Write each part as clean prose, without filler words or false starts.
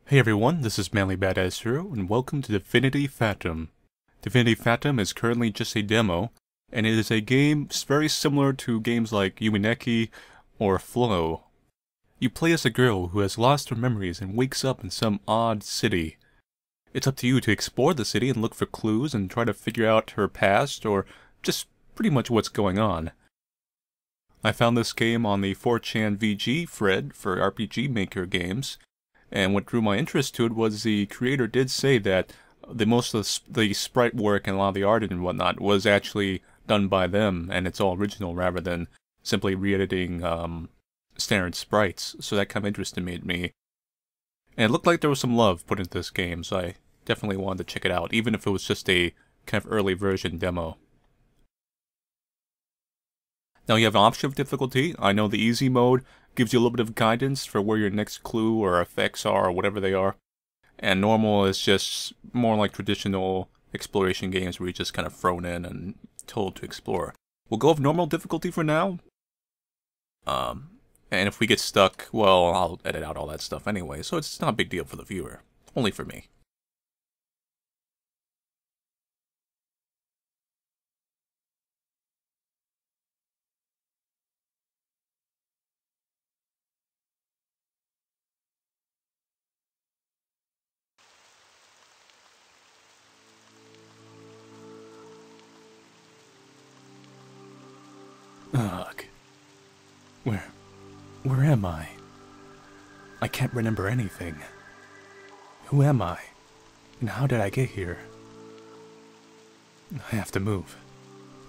Hey everyone, this is ManlyBadassHero, and welcome to Divinity Fatum. Divinity Fatum is currently just a demo, and it is a game very similar to games like Yume Nikki or Flow. You play as a girl who has lost her memories and wakes up in some odd city. It's up to you to explore the city and look for clues and try to figure out her past or just pretty much what's going on. I found this game on the 4chan VG thread for RPG Maker games, and what drew my interest to it was the creator did say that most of the sprite work and a lot of the art and whatnot was actually done by them, and it's all original rather than simply re-editing standard sprites. So that kind of interested me. And it looked like there was some love put into this game, so I definitely wanted to check it out, even if it was just a kind of early version demo. Now you have an option of difficulty. I know the easy mode gives you a little bit of guidance for where your next clue or effects are or whatever they are. And normal is just more like traditional exploration games where you're just kind of thrown in and told to explore. We'll go with normal difficulty for now. And if we get stuck, well, I'll edit out all that stuff anyway, so it's not a big deal for the viewer. Only for me. Ugh. Where am I? I can't remember anything. Who am I? And how did I get here? I have to move.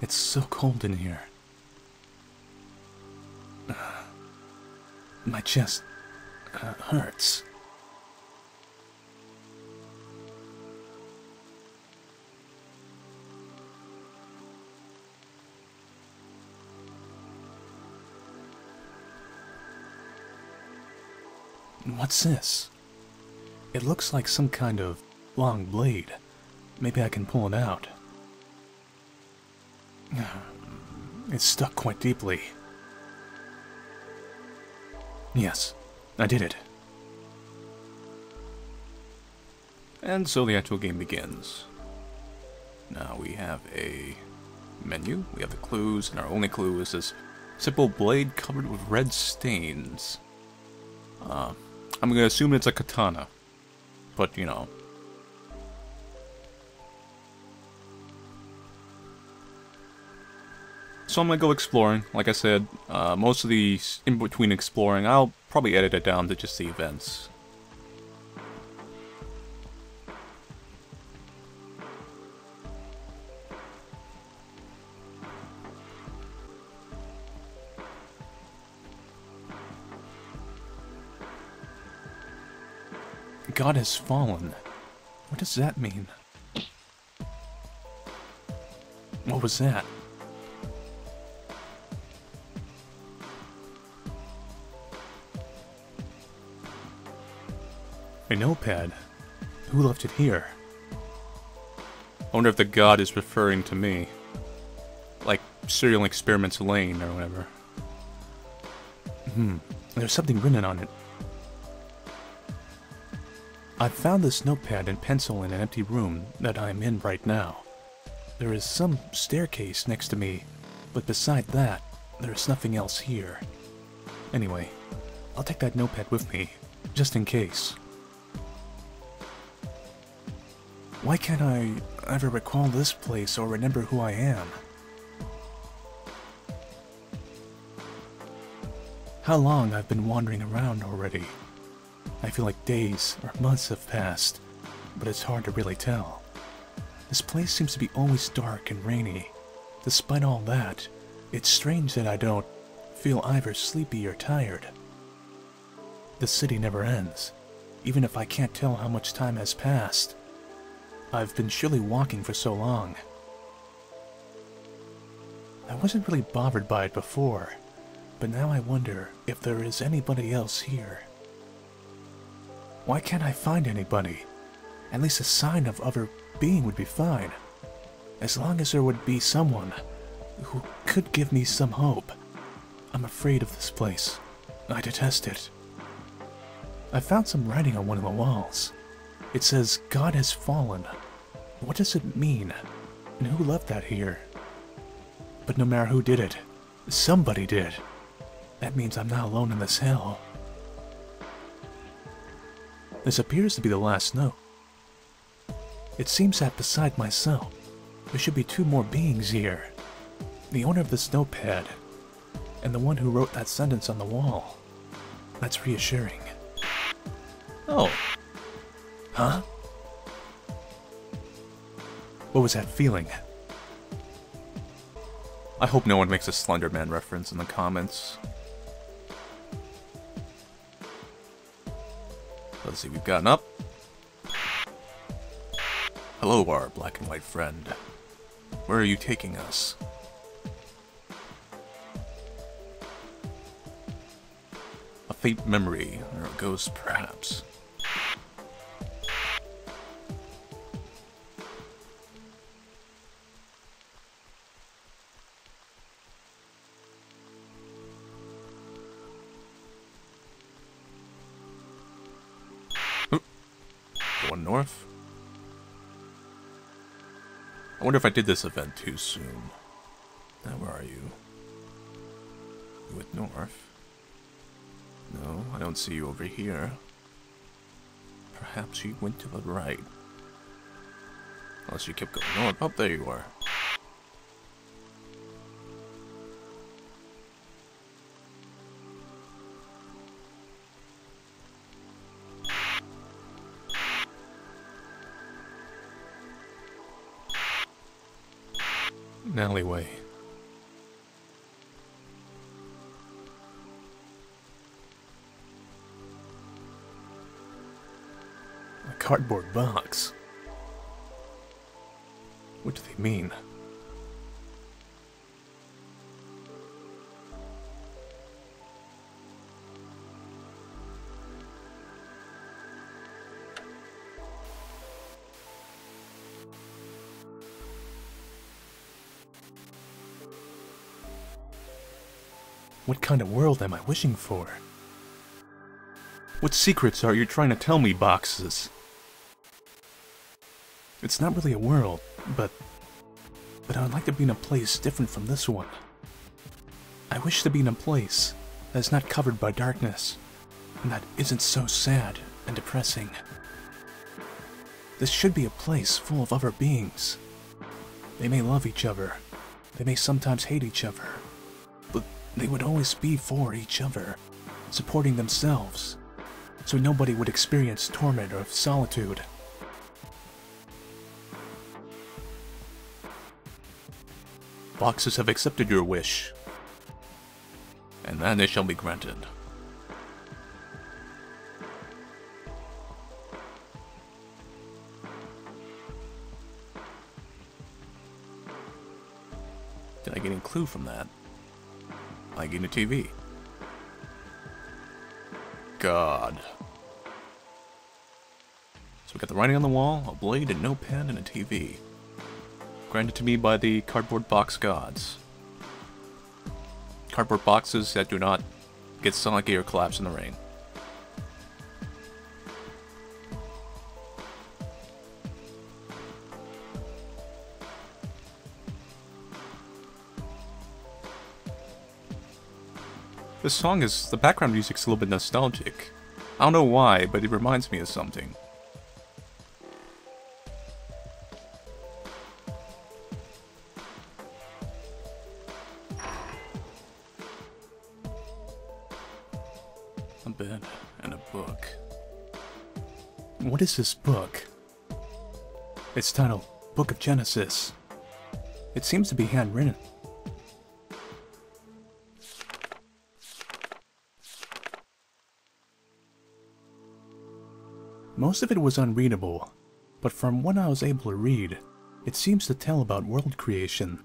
It's so cold in here. My chest hurts. What's this? It looks like some kind of long blade. Maybe I can pull it out. It's stuck quite deeply. Yes, I did it. And so the actual game begins. Now we have a menu, we have the clues, and our only clue is this simple blade covered with red stains. I'm gonna assume it's a katana, but you know. So I'm gonna go exploring. Like I said, most of the in-between exploring, I'll probably edit it down to just the events. God has fallen. What does that mean? What was that? A notepad? Who left it here? I wonder if the god is referring to me. Like Serial Experiments Lane or whatever. There's something written on it. I've found this notepad and pencil in an empty room that I'm in right now. There is some staircase next to me, but beside that, there's nothing else here. Anyway, I'll take that notepad with me, just in case. Why can't I ever recall this place or remember who I am? How long I've been wandering around already. I feel like days or months have passed, but it's hard to really tell. This place seems to be always dark and rainy. Despite all that, it's strange that I don't feel either sleepy or tired. The city never ends, even if I can't tell how much time has passed. I've been surely walking for so long. I wasn't really bothered by it before, but now I wonder if there is anybody else here. Why can't I find anybody? At least a sign of other being would be fine. As long as there would be someone who could give me some hope. I'm afraid of this place. I detest it. I found some writing on one of the walls. It says, God has fallen. What does it mean? And who left that here? But no matter who did it, somebody did. That means I'm not alone in this hell. This appears to be the last note. It seems that beside myself, there should be two more beings here. The owner of this notepad, and the one who wrote that sentence on the wall. That's reassuring. Oh. Huh? What was that feeling? I hope no one makes a Slender Man reference in the comments. Let's see, we've gotten up. Hello, our black and white friend. Where are you taking us? A faint memory, or a ghost, perhaps. Going north? I wonder if I did this event too soon. Now, where are you? You went north? No, I don't see you over here. Perhaps you went to the right. Unless you kept going north. Oh, there you are. An alleyway. A cardboard box. What do they mean? What kind of world am I wishing for? What secrets are you trying to tell me, boxes? It's not really a world, but I would like to be in a place different from this one. I wish to be in a place that is not covered by darkness, and that isn't so sad and depressing. This should be a place full of other beings. They may love each other, they may sometimes hate each other, but they would always be for each other, supporting themselves, so nobody would experience torment or solitude. Boxes have accepted your wish, and that it shall be granted. Did I get any clue from that? I gained a TV. God. So we got the writing on the wall, a blade, a notepad, and a TV. Granted to me by the cardboard box gods. Cardboard boxes that do not get soggy or collapse in the rain. This song is, the background music's a little bit nostalgic. I don't know why, but it reminds me of something. A bed and a book. What is this book? It's titled Book of Genesis. It seems to be handwritten. Most of it was unreadable, but from what I was able to read, it seems to tell about world creation.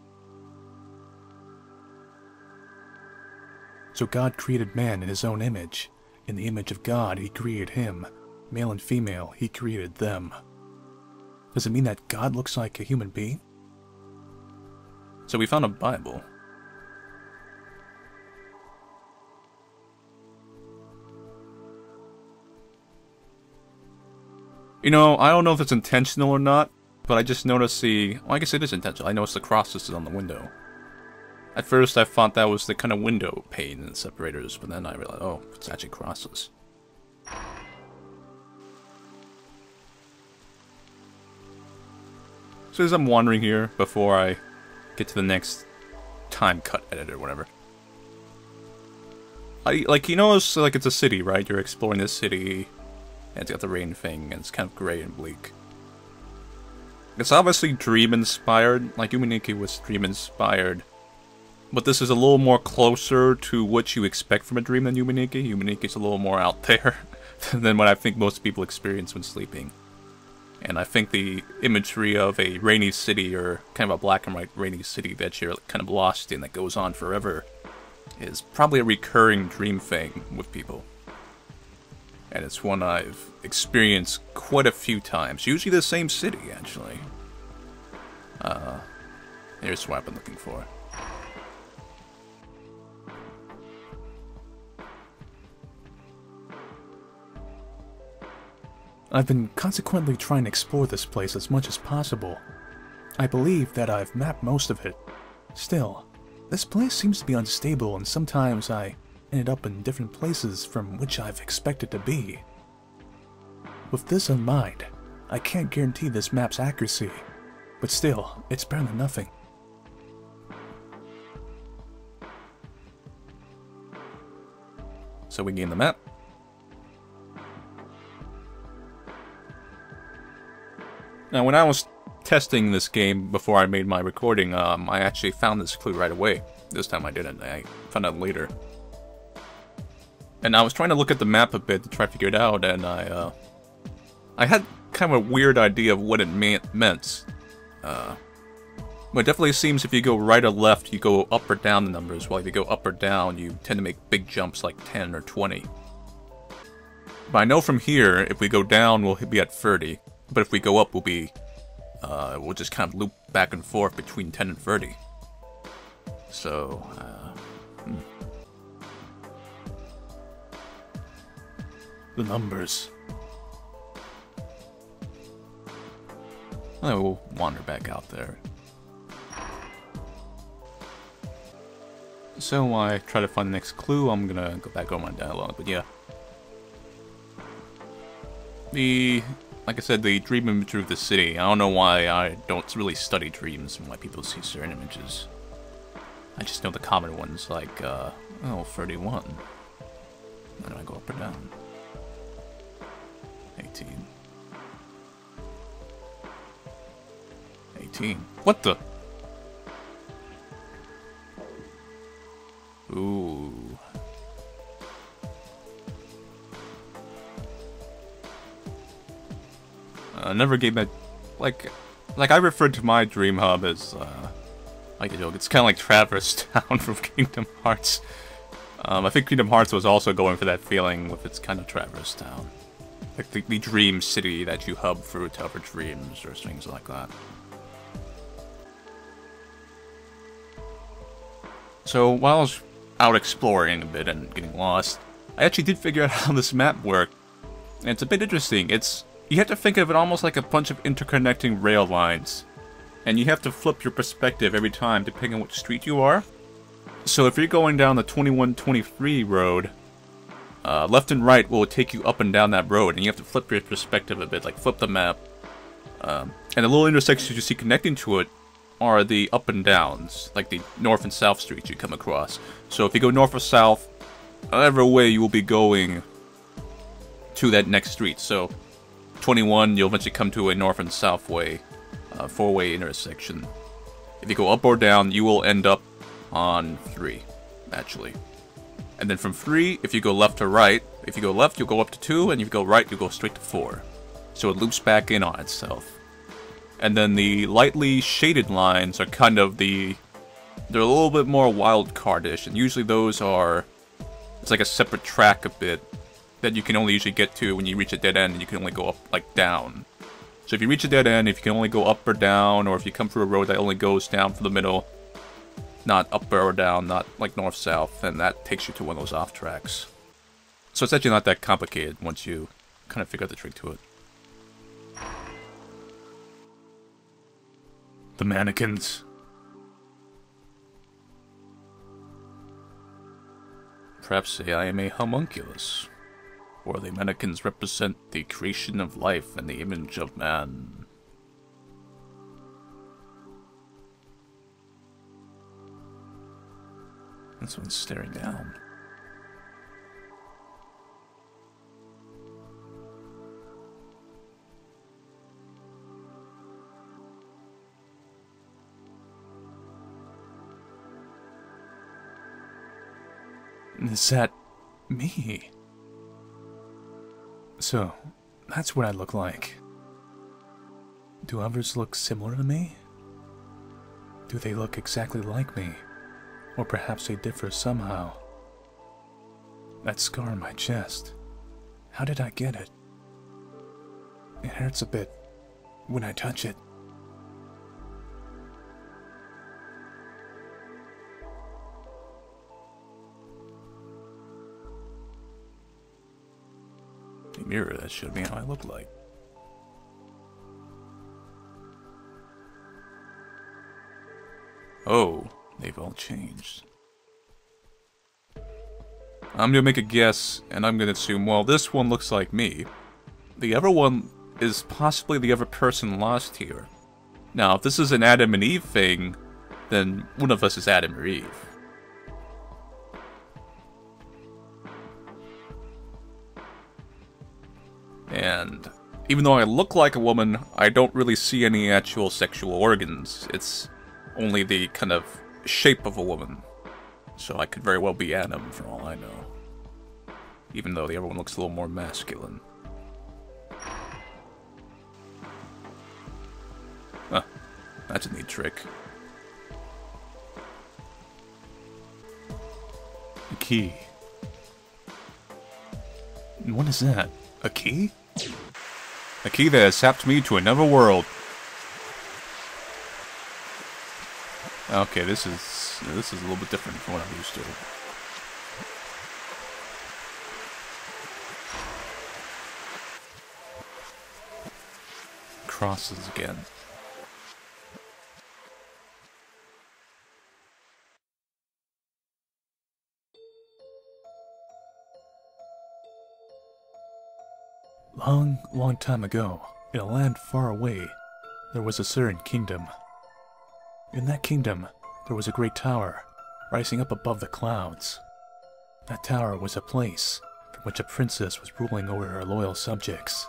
So God created man in his own image. In the image of God, he created him. Male and female, he created them. Does it mean that God looks like a human being? So we found a Bible. You know, I don't know if it's intentional or not, but I just noticed well, I guess it is intentional. I noticed the crosses on the window. At first, I thought that was the kind of window pane and separators, but then I realized, oh, it's actually crosses. So as I'm wandering here, before I get to the next time cut edit or whatever, you notice, like, it's a city, right? You're exploring this city, and it's got the rain thing, and it's kind of gray and bleak. It's obviously dream-inspired, like Yume Nikki was dream-inspired, but this is a little more closer to what you expect from a dream than Yume Nikki. Yume Nikki's a little more out there than what I think most people experience when sleeping. And I think the imagery of a rainy city, or kind of a black and white rainy city that you're kind of lost in, that goes on forever, is probably a recurring dream thing with people. And it's one I've experienced quite a few times. Usually the same city, actually. Here's what I've been looking for. I've been consequently trying to explore this place as much as possible. I believe that I've mapped most of it. Still, this place seems to be unstable, and sometimes I ended up in different places from which I've expected to be. With this in mind, I can't guarantee this map's accuracy, but still, it's better than nothing. So we gain the map. Now, when I was testing this game before I made my recording, I actually found this clue right away. This time I didn't. I found out later. And I was trying to look at the map a bit to try to figure it out, and I had kind of a weird idea of what it meant. But it definitely seems if you go right or left, you go up or down the numbers, while if you go up or down, you tend to make big jumps like 10 or 20. But I know from here, if we go down, we'll be at 30. But if we go up, we'll just kind of loop back and forth between 10 and 30. So, The numbers. We'll wander back out there. So I try to find the next clue. I'm gonna go back over my dialogue, but yeah. Like I said, the dream imagery of the city. I don't know why I don't really study dreams and why people see certain images. I just know the common ones, like, 31. Where do I go up or down? 18. 18. What the? Ooh. Never gave that, like I referred to my dream hub as, like a joke. It's kind of like Traverse Town from Kingdom Hearts. I think Kingdom Hearts was also going for that feeling with its kind of Traverse Town. Like the dream city that you hub through to other dreams or things like that. So while I was out exploring a bit and getting lost, I actually did figure out how this map worked. And it's a bit interesting. You have to think of it almost like a bunch of interconnecting rail lines. And you have to flip your perspective every time depending on which street you are. So if you're going down the 2123 road, left and right will take you up and down that road, and you have to flip your perspective a bit, like flip the map. And the little intersections you see connecting to it are the up and downs, like the north and south streets you come across. So if you go north or south, whatever way you will be going to that next street. So 21, you'll eventually come to a north and south way, four-way intersection. If you go up or down, you will end up on 3, actually. And then from 3, if you go left to right, if you go left, you'll go up to 2, and if you go right, you'll go straight to 4. So it loops back in on itself. And then the lightly shaded lines are kind of they're a little bit more wild card-ish, and usually those are, it's like a separate track a bit, that you can only usually get to when you reach a dead end, and you can only go up, like, down. So if you reach a dead end, if you can only go up or down, or if you come through a road that only goes down from the middle, not up or down, not like north-south, then that takes you to one of those off tracks. So it's actually not that complicated once you kind of figure out the trick to it. The mannequins. Perhaps say I am a homunculus, or the mannequins represent the creation of life and the image of man. This one's staring down. Is that me? So, that's what I look like. Do others look similar to me? Do they look exactly like me? Or perhaps they differ somehow? That scar on my chest. How did I get it? It hurts a bit when I touch it. The mirror that showed me how I look like. Oh, they've all changed. I'm gonna make a guess, and I'm gonna assume, well, this one looks like me. The other one is possibly the other person lost here. Now, if this is an Adam and Eve thing, then one of us is Adam or Eve. And even though I look like a woman, I don't really see any actual sexual organs. It's only the kind of shape of a woman. So I could very well be Adam for all I know. Even though the other one looks a little more masculine. Huh. That's a neat trick. A key. And what is that? A key? A key that has sapped me to another world. Okay, this is a little bit different from what I'm used to. Crosses again. Long time ago, in a land far away, there was a certain kingdom. In that kingdom, there was a great tower, rising up above the clouds. That tower was a place from which a princess was ruling over her loyal subjects.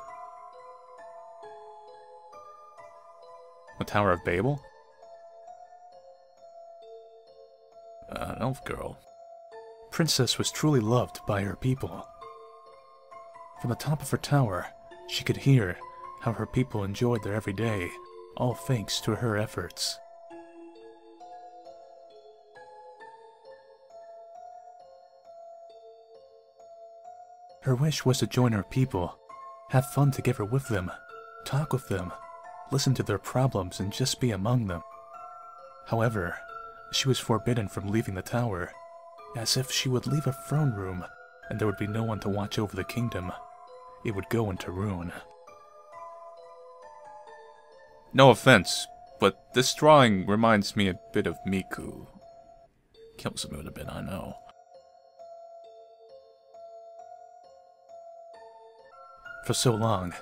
The Tower of Babel? An elf girl. Princess was truly loved by her people. From the top of her tower, she could hear how her people enjoyed their everyday, all thanks to her efforts. Her wish was to join her people, have fun together with them, talk with them, listen to their problems, and just be among them. However, she was forbidden from leaving the tower, as if she would leave a throne room and there would be no one to watch over the kingdom. It would go into ruin. No offense, but this drawing reminds me a bit of Miku. Kills him a bit, I know. For so long,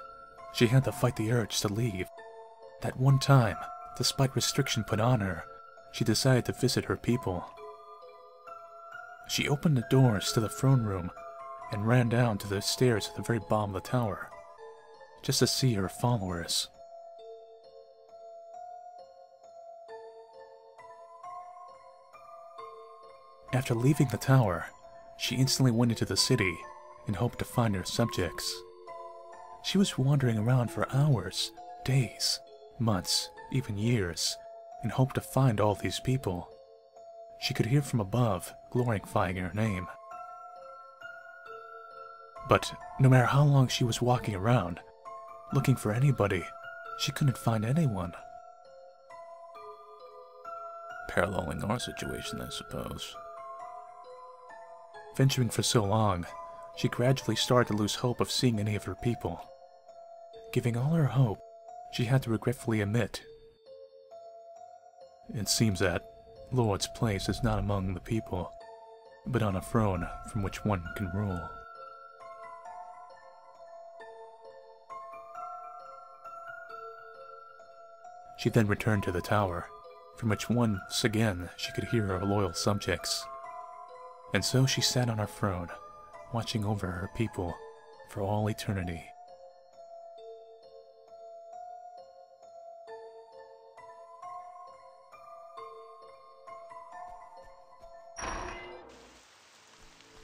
she had to fight the urge to leave. That one time, despite restriction put on her, she decided to visit her people. She opened the doors to the throne room and ran down to the stairs at the very bottom of the tower, just to see her followers. After leaving the tower, she instantly went into the city and hoped to find her subjects. She was wandering around for hours, days, months, even years, in hope to find all these people. She could hear from above, glorifying her name. But no matter how long she was walking around, looking for anybody, she couldn't find anyone. Paralleling our situation, I suppose. Venturing for so long, she gradually started to lose hope of seeing any of her people. Giving all her hope, she had to regretfully admit, It seems that Lord's place is not among the people, but on a throne from which one can rule. She then returned to the tower, from which once again she could hear her loyal subjects. And so she sat on her throne, watching over her people for all eternity.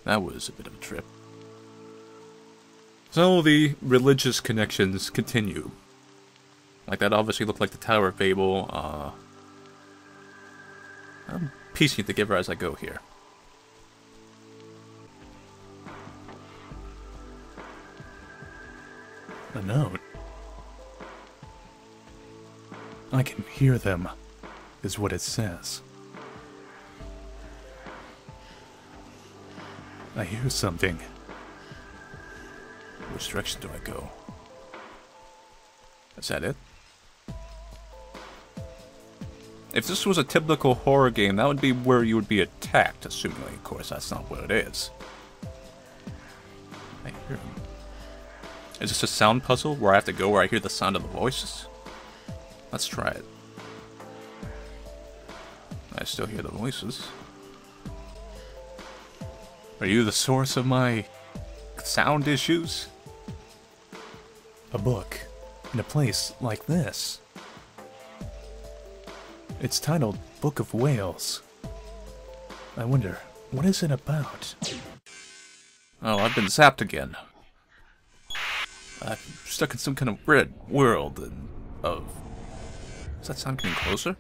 That was a bit of a trip. So the religious connections continue. Like, that obviously looked like the Tower of Babel. I'm piecing it together as I go here. A note. I can hear them, is what it says. I hear something. Which direction do I go? Is that it? If this was a typical horror game, that would be where you would be attacked, assumingly. Of course, that's not what it is. I hear him. Is this a sound puzzle where I have to go where I hear the sound of the voices? Let's try it. I still hear the voices. Are you the source of my sound issues? A book, in a place like this. It's titled Book of Whales. I wonder, what is it about? Oh, I've been zapped again. I'm stuck in some kind of red world of... Does that sound getting closer?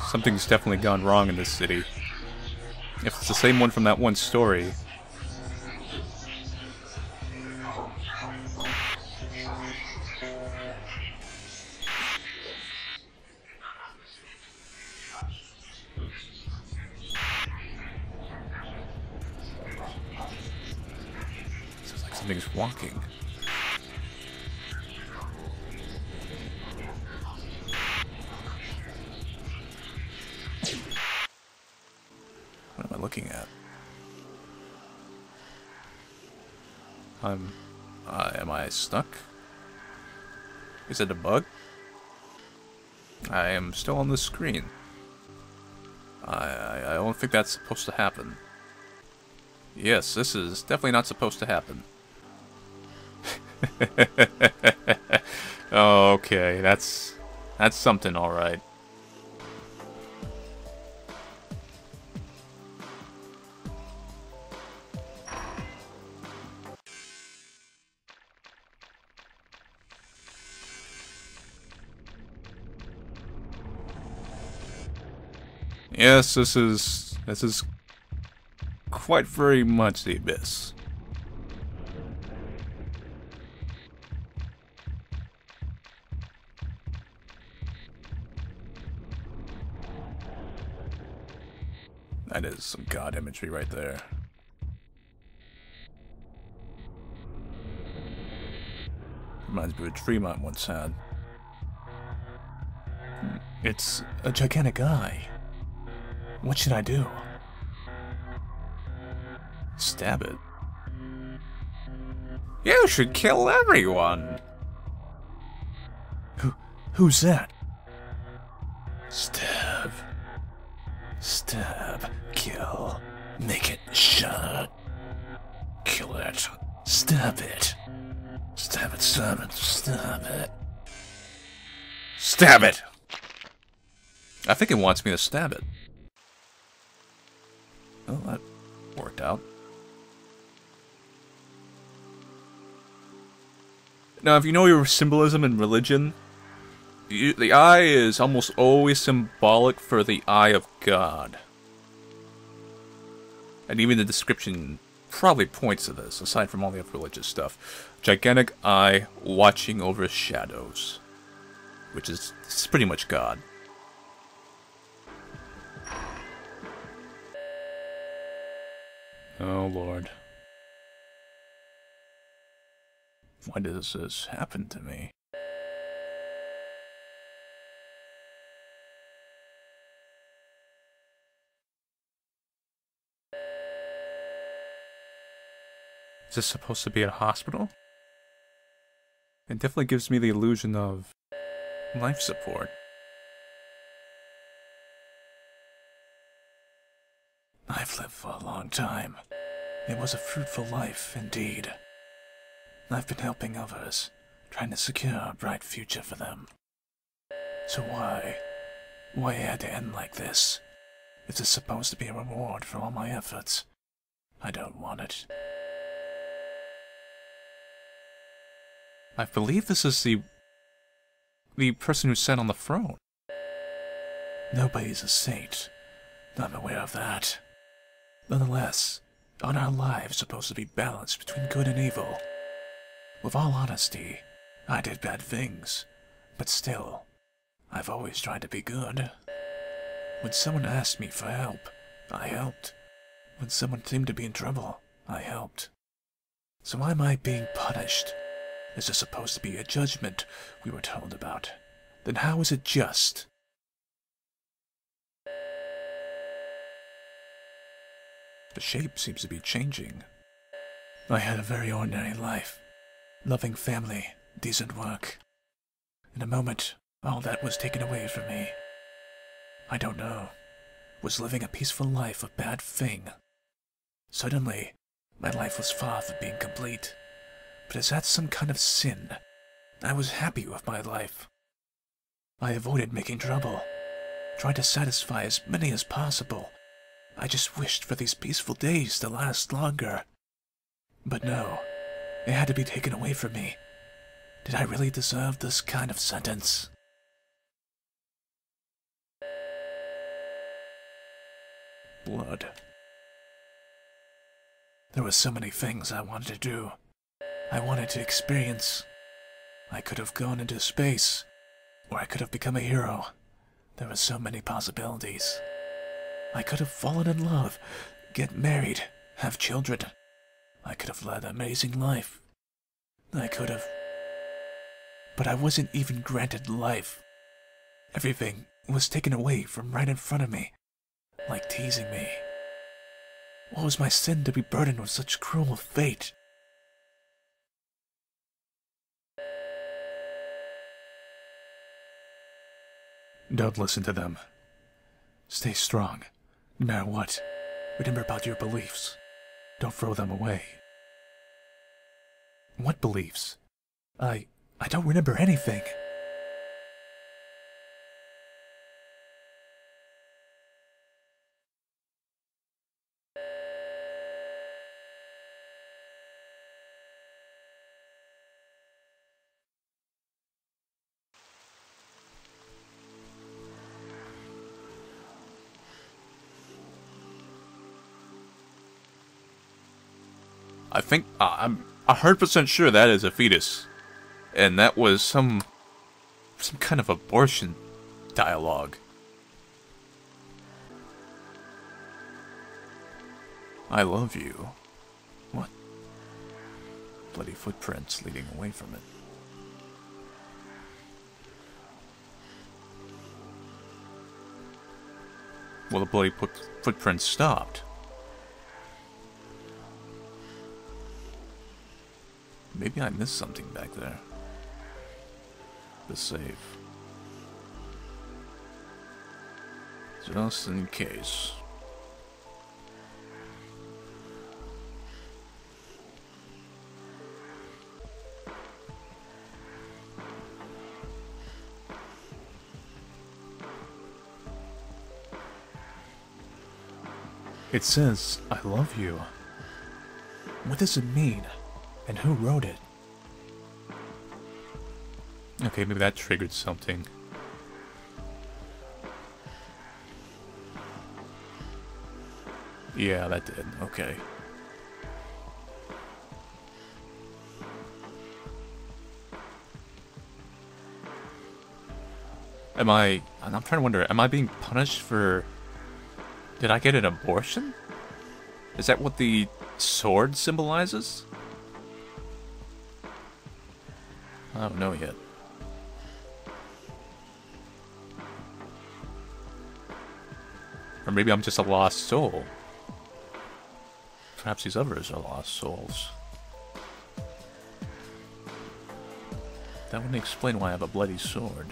Something's definitely gone wrong in this city. If it's the same one from that one story. Sounds like something's walking. What am I looking at? Am I stuck? Is it a bug? I am still on the screen. I don't think that's supposed to happen. Yes, this is definitely not supposed to happen. Oh, okay, that's something, alright. Yes, this is quite very much the abyss. That is some god imagery right there. Reminds me of a dream I once had. It's a gigantic eye. What should I do? Stab it. You should kill everyone. Who's that? Stab. Stab. Kill. Make it shut. Kill it. Stab it. Stab it, stab it, stab it. Stab it! I think it wants me to stab it. Well, that worked out. Now, if you know your symbolism in religion, the eye is almost always symbolic for the eye of God. And even the description probably points to this, aside from all the other religious stuff. Gigantic eye watching over shadows. Which is it's pretty much God. Oh, Lord. Why does this happen to me? Is this supposed to be a hospital? It definitely gives me the illusion of life support. I've lived for a long time. It was a fruitful life, indeed. I've been helping others, trying to secure a bright future for them. So why? Why it had to end like this? Is this supposed to be a reward for all my efforts? I don't want it. I believe this is the person who sat on the throne. Nobody's a saint. I'm aware of that. Nonetheless, aren't our lives supposed to be balanced between good and evil? With all honesty, I did bad things, but still, I've always tried to be good. When someone asked me for help, I helped. When someone seemed to be in trouble, I helped. So why am I being punished? Is this supposed to be a judgment we were told about? Then how is it just? The shape seems to be changing. I had a very ordinary life. Loving family, decent work. In a moment, all that was taken away from me. I don't know. Was living a peaceful life a bad thing? Suddenly, my life was far from being complete. But is that some kind of sin? I was happy with my life. I avoided making trouble. Tried to satisfy as many as possible. I just wished for these peaceful days to last longer. But no, it had to be taken away from me. Did I really deserve this kind of sentence? Blood. There were so many things I wanted to do. I wanted to experience. I could have gone into space, or I could have become a hero. There were so many possibilities. I could have fallen in love, get married, have children. I could have led an amazing life. I could have. But I wasn't even granted life. Everything was taken away from right in front of me, like teasing me. What was my sin to be burdened with such cruel fate? Don't listen to them. Stay strong, no matter what. Remember about your beliefs. Don't throw them away. What beliefs? I don't remember anything. I think I'm 100% sure that is a fetus, and that was some kind of abortion dialogue. I love you. What? Bloody footprints leading away from it. Well, the bloody footprints stopped. Maybe I missed something back there. The save. Just in case. It says, I love you. What does it mean? And who wrote it? Okay, maybe that triggered something. Yeah, that did. Okay. I'm trying to wonder, am I being punished for... Did I get an abortion? Is that what the sword symbolizes? I don't know yet. Or maybe I'm just a lost soul. Perhaps these others are lost souls. That wouldn't explain why I have a bloody sword.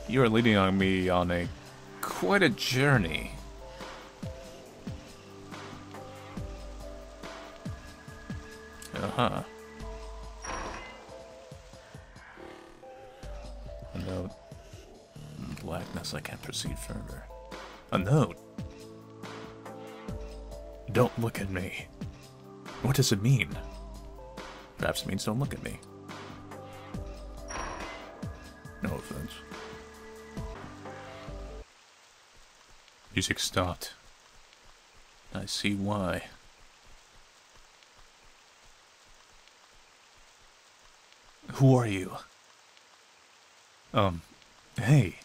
You are leading me on quite a journey. Uh-huh. A note. In blackness, I can't proceed further. A note? Don't look at me. What does it mean? Perhaps it means don't look at me. No offense. Music stopped. I see why. Who are you? Hey.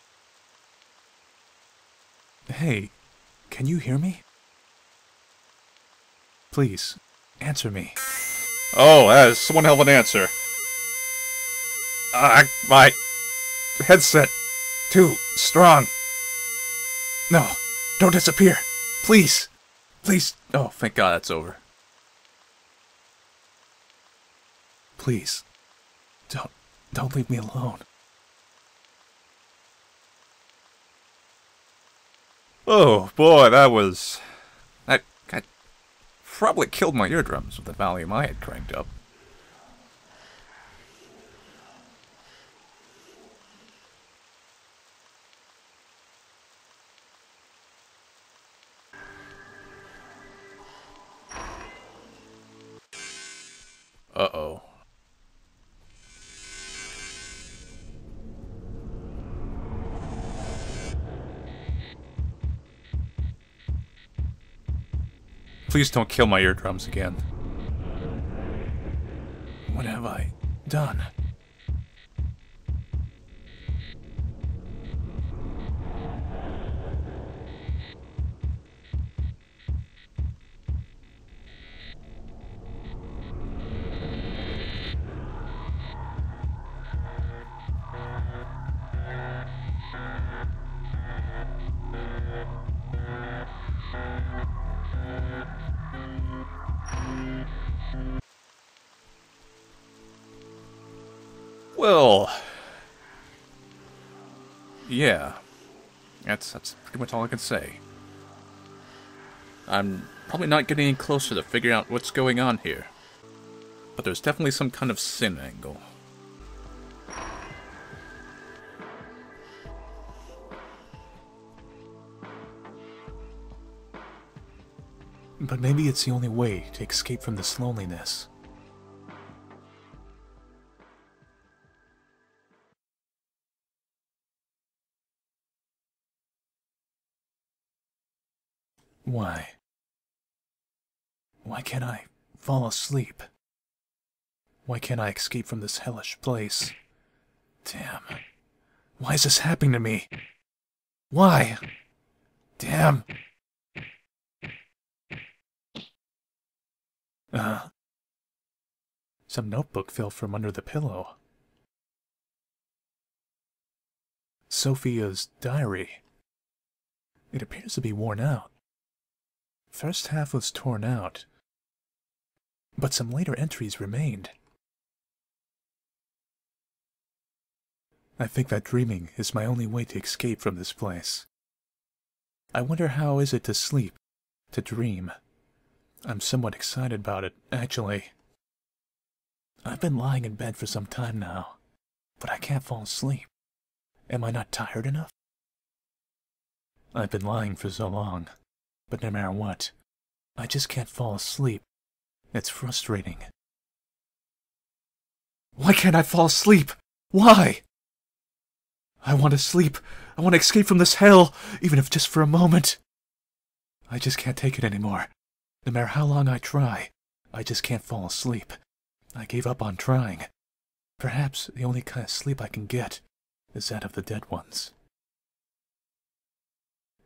Hey, can you hear me? Please, answer me. Oh, that is one hell of an answer. My headset, too strong. No, don't disappear. Please. Please. Oh, thank God that's over. Please. Don't leave me alone. Oh, boy, that probably killed my eardrums with the volume I had cranked up. Uh-oh. Please don't kill my eardrums again. What have I done? Well, yeah, that's pretty much all I can say. I'm probably not getting any closer to figuring out what's going on here, but there's definitely some kind of sin angle. But maybe it's the only way to escape from this loneliness. Why? Why can't I fall asleep? Why can't I escape from this hellish place? Damn. Why is this happening to me? Why? Damn. Some notebook fell from under the pillow. Sophia's diary. It appears to be worn out. First half was torn out, but some later entries remained. I think that dreaming is my only way to escape from this place. I wonder how is it to sleep, to dream. I'm somewhat excited about it, actually. I've been lying in bed for some time now, but I can't fall asleep. Am I not tired enough? I've been lying for so long, but no matter what, I just can't fall asleep. It's frustrating. Why can't I fall asleep? Why? I want to sleep. I want to escape from this hell, even if just for a moment. I just can't take it anymore. No matter how long I try, I just can't fall asleep. I gave up on trying. Perhaps the only kind of sleep I can get is that of the dead ones.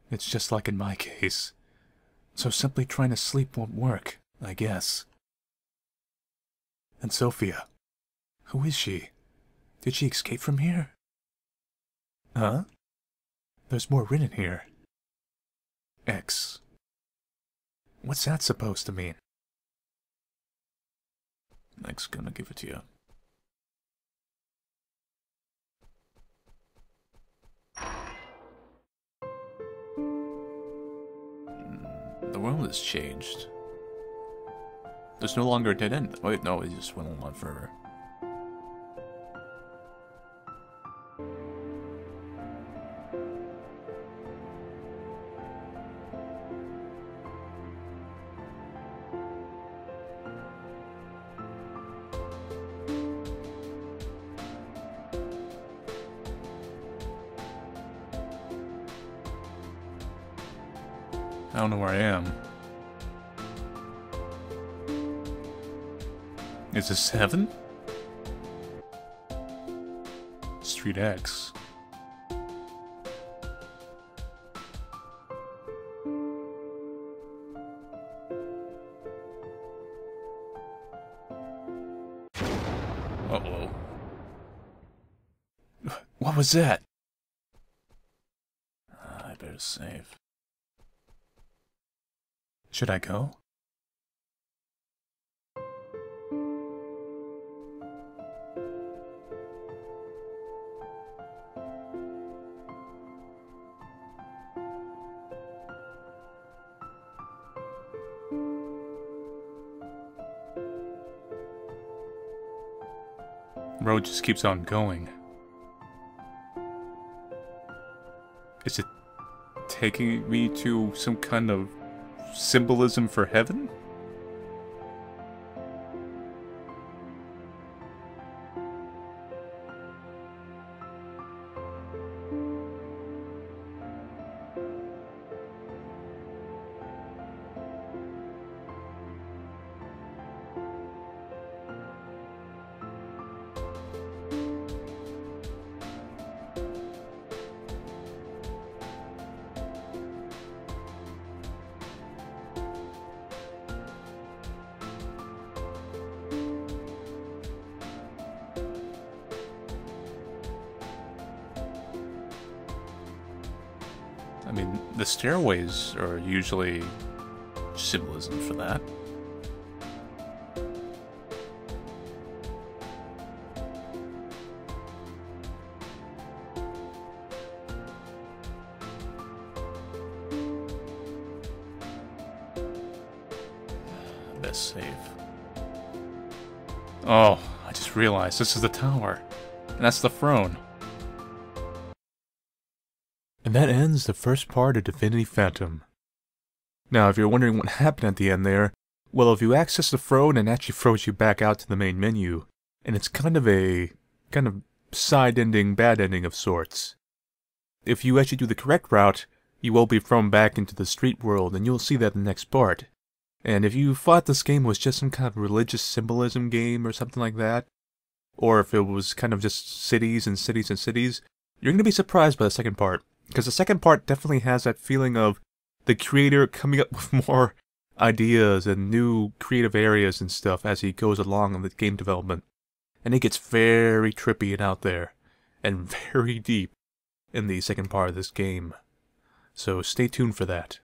It's just like in my case. So simply trying to sleep won't work, I guess. And Sophia, who is she? Did she escape from here? Huh? There's more written here. X. What's that supposed to mean? X gonna give it to you. The world has changed. There's no longer a dead end. Wait, no, it just went a lot further. I don't know where I am. Is this heaven? Street X. Uh-oh. What was that? I better save. Should I go? The road just keeps on going. Is it taking me to some kind of symbolism for heaven? I mean, the stairways are usually symbolism for that. Best save. Oh, I just realized this is the tower. And that's the throne. And that ends the first part of Divinity Fatum. Now, if you're wondering what happened at the end there, well, if you access the throne, it actually throws you back out to the main menu, and it's kind of a side ending, bad ending of sorts. If you actually do the correct route, you will be thrown back into the street world, and you'll see that in the next part. And if you thought this game was just some kind of religious symbolism game or something like that, or if it was kind of just cities and cities and cities, you're going to be surprised by the second part. Because the second part definitely has that feeling of the creator coming up with more ideas and new creative areas and stuff as he goes along in the game development. And it gets very trippy and out there, and very deep in the second part of this game. So stay tuned for that.